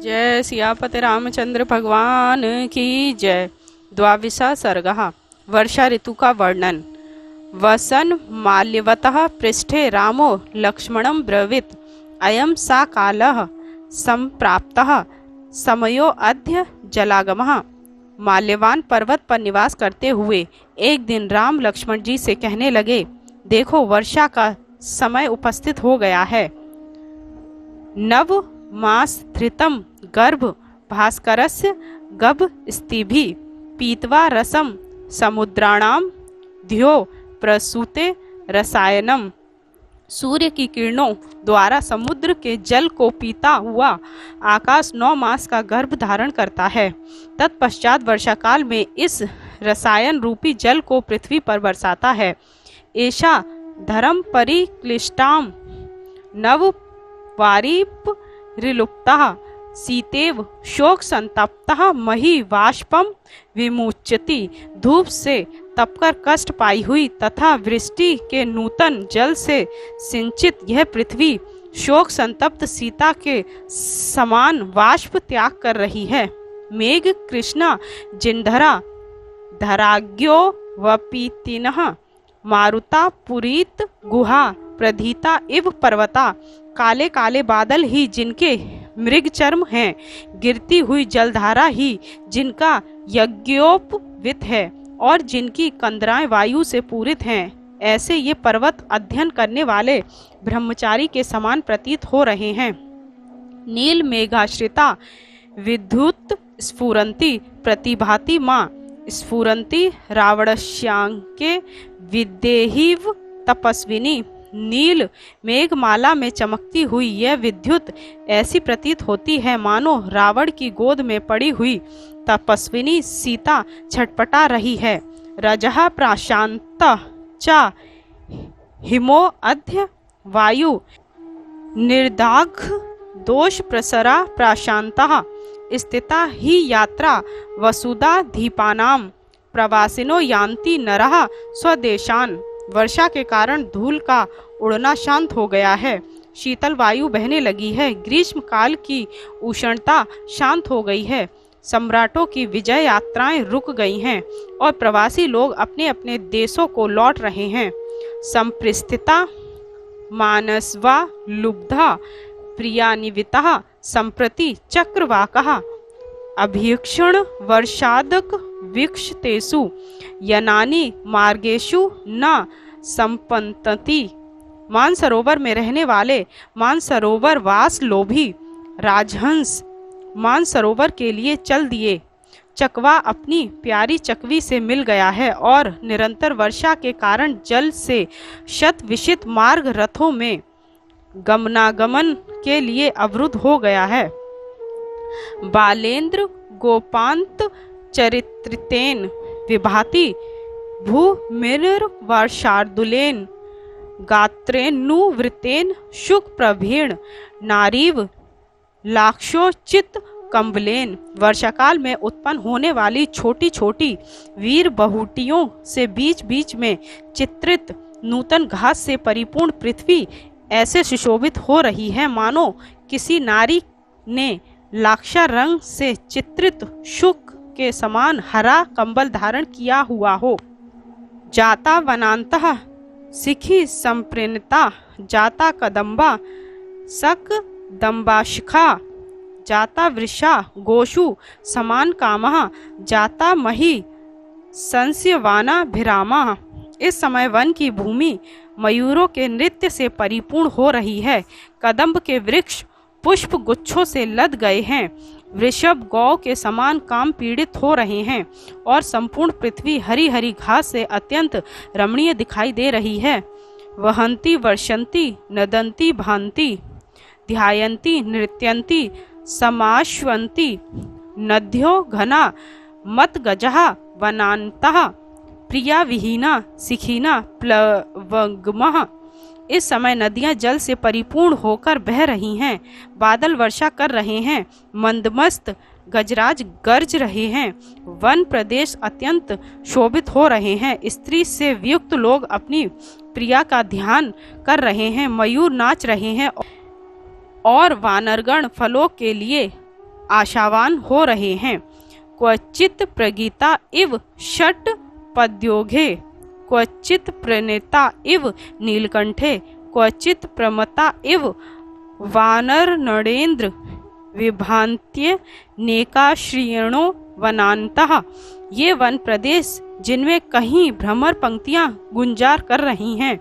जय सियापति रामचंद्र भगवान की जय। द्वाविसा सर्गः। वर्षा ऋतु का वर्णन। वसन माल्यवतः पृष्ठे रामो लक्ष्मणं ब्रवीत अयं सा कालः संप्राप्तः समयो अद्य जलागमः। माल्यवान पर्वत पर निवास करते हुए एक दिन राम लक्ष्मण जी से कहने लगे, देखो वर्षा का समय उपस्थित हो गया है। नव मास धृतम गर्भ भास्करस्य गभ स्तिभि पीत्वा रसम समुद्राणाम ध्यो प्रसूते रसायनम। सूर्य की किरणों द्वारा समुद्र के जल को पीता हुआ आकाश 9 मास का गर्भ धारण करता है। तत्पश्चात वर्षा काल में इस रसायन रूपी जल को पृथ्वी पर बरसाता है। ऐसा धर्म परिक्लिष्टाम नव वारीप रिलुप्तः सीतेव शोक संतप्तः मही वाष्पम विमुच्यति। धूप से तपकर कष्ट पाई हुई तथा वृष्टि के नूतन जल से सिंचित यह पृथ्वी शोक संतप्त सीता के समान वाष्प त्याग कर रही है। मेघ कृष्णा जिनधरा धराग्यो वपीतिनः मारुता पुरीत गुहा प्रधीता इव पर्वता। काले काले बादल ही जिनके मृग चर्म हैं, गिरती हुई जलधारा ही जिनका यज्ञोपवित है और जिनकी कंदराएं वायु से पूरित हैं, ऐसे ये पर्वत अध्ययन करने वाले ब्रह्मचारी के समान प्रतीत हो रहे हैं। नील मेघाश्रिता विद्युत स्फुरंती प्रतिभाति माँ स्फुरंती रावणस्यांके विदेहिव तपस्विनी। नील मेघमाला में चमकती हुई यह विद्युत ऐसी प्रतीत होती है मानो रावण की गोद में पड़ी हुई तपस्विनी सीता छटपटा रही है। रजः प्राशांत च हिमो अध्य वायु निर्दाघ दोष प्रसरा प्राशांतः स्थिता ही यात्रा वसुधा धीपानाम प्रवासिनो यान्ति नरः स्वदेशान। वर्षा के कारण धूल का उड़ना शांत हो गया है, शीतल वायु बहने लगी है, ग्रीष्म काल की उष्णता शांत हो गई है, सम्राटों की विजय यात्राएं रुक गई हैं और प्रवासी लोग अपने अपने देशों को लौट रहे हैं। संप्रस्थिता मानसवा लुब्धा प्रियानिवितः संप्रति चक्रवाकः अभीक्षण वर्षादक वीक्षतेषु यनानि मार्गेषु न संपतति। मानसरोवर में रहने वाले मानसरोवर वास लोभी राजहंस मानसरोवर के लिए चल दिए। चकवा अपनी प्यारी चकवी से मिल गया है और निरंतर वर्षा के कारण जल से शत विषित मार्ग रथों में गमनागमन के लिए अवरुद्ध हो गया है। बालेन्द्र गोपांत चरित्रेन विभाति भूमिर्वर्षार्दुलेन गात्रेन्नुवृतेन शुक प्रभीण नारीव लाक्षोचित कंबलेन। वर्षाकाल में उत्पन्न होने वाली छोटी छोटी वीर बहुटियों से बीच बीच में चित्रित नूतन घास से परिपूर्ण पृथ्वी ऐसे सुशोभित हो रही है मानो किसी नारी ने लाक्षा रंग से चित्रित शुक के समान हरा कंबल धारण किया हुआ हो। जाता वनांतः सिखी संप्रेणिता जाता कदम्बा सक दम्बाशिखा जाता वृषा गोषु समान कामः जाता मही संस्यवाना भिरामा। इस समय वन की भूमि मयूरों के नृत्य से परिपूर्ण हो रही है। कदम्ब के वृक्ष पुष्प गुच्छों से लद गए हैं, वृषभ गौ के समान काम पीड़ित हो रहे हैं और संपूर्ण पृथ्वी हरी हरी घास से अत्यंत रमणीय दिखाई दे रही है। वहंती वर्षंती नदंती भांति ध्यायंती नृत्यंती समाश्वंती नद्यो घना मत गजः वनांतः प्रिया विहीना सिखीना प्लवगमः। इस समय नदियां जल से परिपूर्ण होकर बह रही हैं, बादल वर्षा कर रहे हैं, मंदमस्त गजराज गरज रहे हैं, वन प्रदेश अत्यंत शोभित हो रहे हैं, स्त्री से वियुक्त लोग अपनी प्रिया का ध्यान कर रहे हैं, मयूर नाच रहे हैं और वानरगण फलों के लिए आशावान हो रहे हैं। क्वचित प्रगीता इव षट पद्योघे, क्वचित प्रणेता इव नीलकंठे, क्वचित प्रमता इव वानर नरेंद्र विभान्त्य नेकाश्रियणो वनांतः। ये वन प्रदेश जिनमें कहीं भ्रमर पंक्तियां गुंजार कर रही हैं,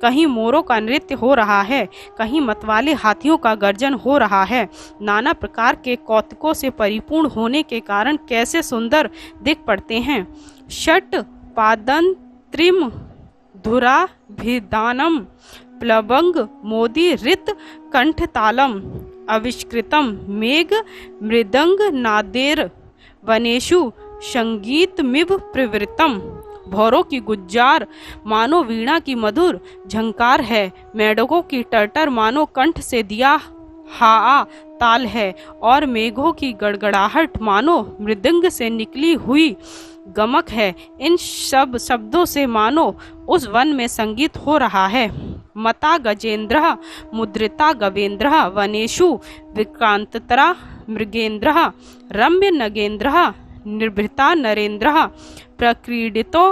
कहीं मोरों का नृत्य हो रहा है, कहीं मतवाले हाथियों का गर्जन हो रहा है, नाना प्रकार के कौतुकों से परिपूर्ण होने के कारण कैसे सुंदर दिख पड़ते हैं। षट पादन त्रिम धुराभिधानम प्लवंग मोदी रित कंठतालम आविष्कृतम मेघ मृदंग नादेर वनेषु संगीतमिव प्रवृत्तम। भौरों की गुज्जार मानो वीणा की मधुर झंकार है, मेढकों की टर्टर मानो कंठ से दिया हा ताल है, और मेघों की गड़गड़ाहट मानो मृदंग से निकली हुई गमक है। इन सब शब्दों से मानो उस वन में संगीत हो रहा है। मता गजेंद्र मुद्रिता गवेंद्र वनेषु विक्रांततरा मृगेंद्र रम्य नगेंद्र निर्भृता नरेंद्र प्रक्रीडितो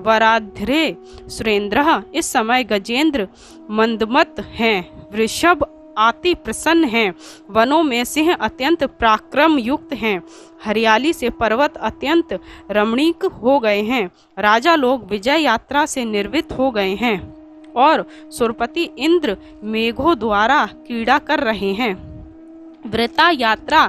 वराध्रे सुरेंद्र। इस समय गजेंद्र मंदमत हैं, वृषभ अति प्रसन्न हैं, वनों में सिंह अत्यंत पराक्रम युक्त हैं, हरियाली से पर्वत अत्यंत रमणीक हो गए हैं, राजा लोग विजय यात्रा से निर्वित हो गए हैं, और सुरपति इंद्र मेघों द्वारा क्रीड़ा कर रहे हैं। वृता यात्रा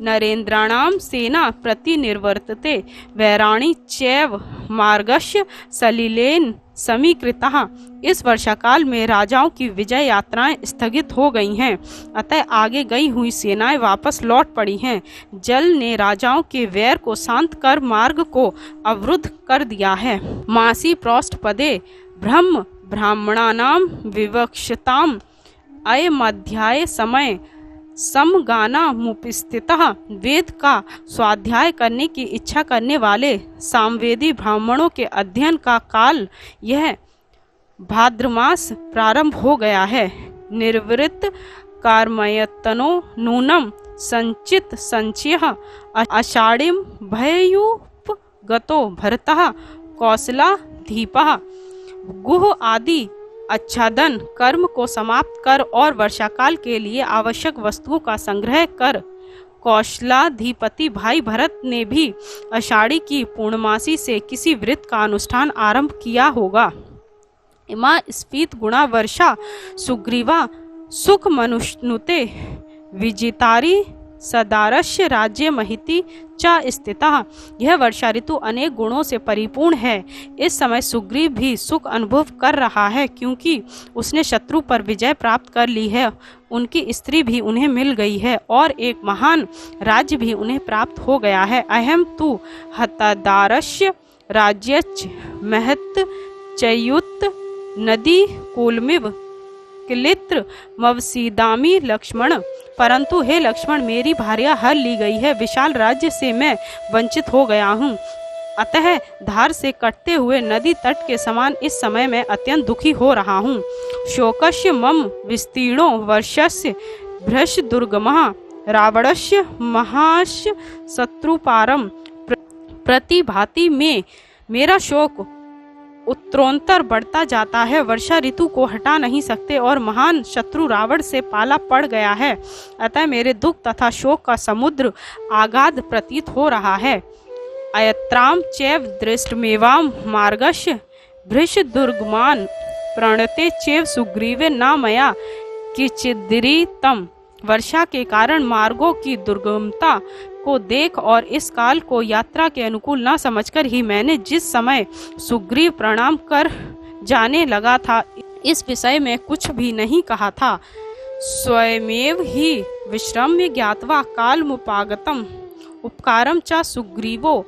नरेंद्राणाम सेना प्रति निर्वर्तते वैराणी चैव मार्गस्य सलिलेन समीकृतः। इस वर्षाकाल में राजाओं की विजय यात्राएं स्थगित हो गई हैं, अतः आगे गई हुई सेनाएं वापस लौट पड़ी हैं। जल ने राजाओं के वैर को शांत कर मार्ग को अवरुद्ध कर दिया है। मासी प्रोष्ठ पदे ब्रह्म ब्राह्मणानाम विवक्षताम अयमध्याय समय समगाना मुपस्थितः। वेद का स्वाध्याय करने की इच्छा करने वाले सामवेदी ब्राह्मणों के अध्ययन का काल यह भाद्रमास प्रारंभ हो गया है। निर्वृत्त कार्मयतनो नूनम संचित संचयः आषाढ़िम भयूपगतो भरतः कौशलाधीपः। गुह आदि आच्छादन कर्म को समाप्त कर और वर्षाकाल के लिए आवश्यक वस्तुओं का संग्रह कर कौशलाधिपति भाई भरत ने भी आषाढ़ी की पूर्णमासी से किसी व्रत का अनुष्ठान आरंभ किया होगा। इमा स्फीत गुणा वर्षा सुग्रीवा सुख मनुष्नुते विजितारी सदारस्य राज्य महिति चा स्थितः। यह वर्षा ऋतु अनेक गुणों से परिपूर्ण है। इस समय सुग्रीव भी सुख अनुभव कर रहा है, क्योंकि उसने शत्रु पर विजय प्राप्त कर ली है, उनकी स्त्री भी उन्हें मिल गई है और एक महान राज्य भी उन्हें प्राप्त हो गया है। अहम तु हतदारस्य राज्यच महत चयुत नदी कूलमिव किलित्र मवसीदामी लक्ष्मण। परंतु हे लक्ष्मण, मेरी भार्या हर ली गई है, विशाल राज्य से मैं वंचित हो गया हूँ, अतः धार से कटते हुए नदी तट के समान इस समय मैं अत्यंत दुखी हो रहा हूँ। शोकस्य मम विस्तीर्णो वर्षस्य भ्रश दुर्गमः रावणस्य महास्य शत्रुपारम प्रतिभाति में मेरा शोक उत्तरोत्तर बढ़ता जाता है। वर्षा ऋतु को हटा नहीं सकते और महान शत्रु रावण से पाला पड़ गया है, अतः मेरे दुख तथा शोक का समुद्र आगाध प्रतीत हो रहा है। अयत्राम चैव दृष्टमेवाम मार्गस्य भृश दुर्गमान प्रणते चैव सुग्रीवे न मया किचिदृतम। वर्षा के कारण मार्गों की दुर्गमता को देख और इस काल को यात्रा के अनुकूल न समझकर ही मैंने जिस समय सुग्रीव प्रणाम कर जाने लगा था, इस विषय में कुछ भी नहीं कहा था। स्वयमेव ही विश्रम्य ज्ञात्वा कालमुपागतम उपकारम च सुग्रीवो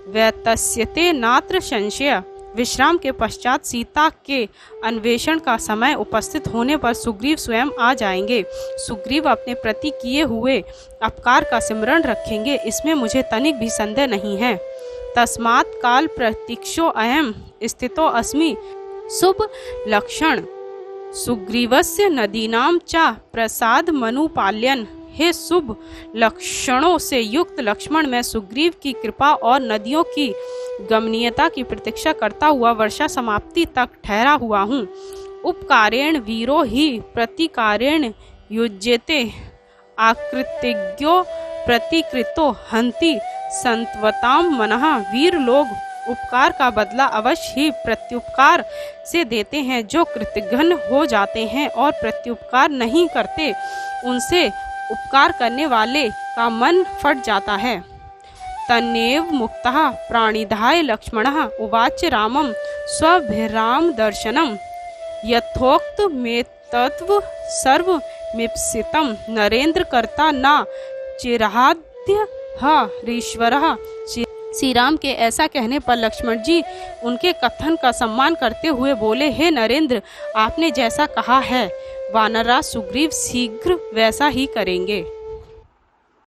व्यतस्यते नात्र संशय। विश्राम के पश्चात सीता के अन्वेषण का समय उपस्थित होने पर सुग्रीव स्वयं आ जाएंगे। सुग्रीव अपने प्रति किए हुए अपकार का स्मरण रखेंगे, इसमें मुझे तनिक भी संदेह नहीं है। तस्मात् काल प्रतीक्षो अहम स्थितो अस्मि शुभ लक्षण सुग्रीवस्य नदीनां च प्रसाद मनुपाल्यन। हे शुभ लक्षणों से युक्त लक्ष्मण, मैं सुग्रीव की कृपा और नदियों की गमनीयता की प्रतीक्षा करता हुआ वर्षा समाप्ति तक ठहरा हुआ हूँ। उपकारेण वीरो ही प्रतिकारेण युज्यते, आकृतिज्ञो प्रतिकृतो हंति संतवताम मनः। वीर लोग उपकार का बदला अवश्य ही प्रत्युपकार से देते हैं। जो कृतघ्न हो जाते हैं और प्रत्युपकार नहीं करते, उनसे उपकार करने वाले का मन फट जाता है। तन्नेव मुक्तः प्राणिधाय लक्ष्मणः उवाच रामं स्वभिराम दर्शनम्, यथोक्त में तत्व सर्वमीप्सितं, नरेंद्र कर्ता न चिराद्य हरीश्वरः। श्री राम के ऐसा कहने पर लक्ष्मण जी उनके कथन का सम्मान करते हुए बोले, हे नरेंद्र, आपने जैसा कहा है वानरराज सुग्रीव शीघ्र वैसा ही करेंगे।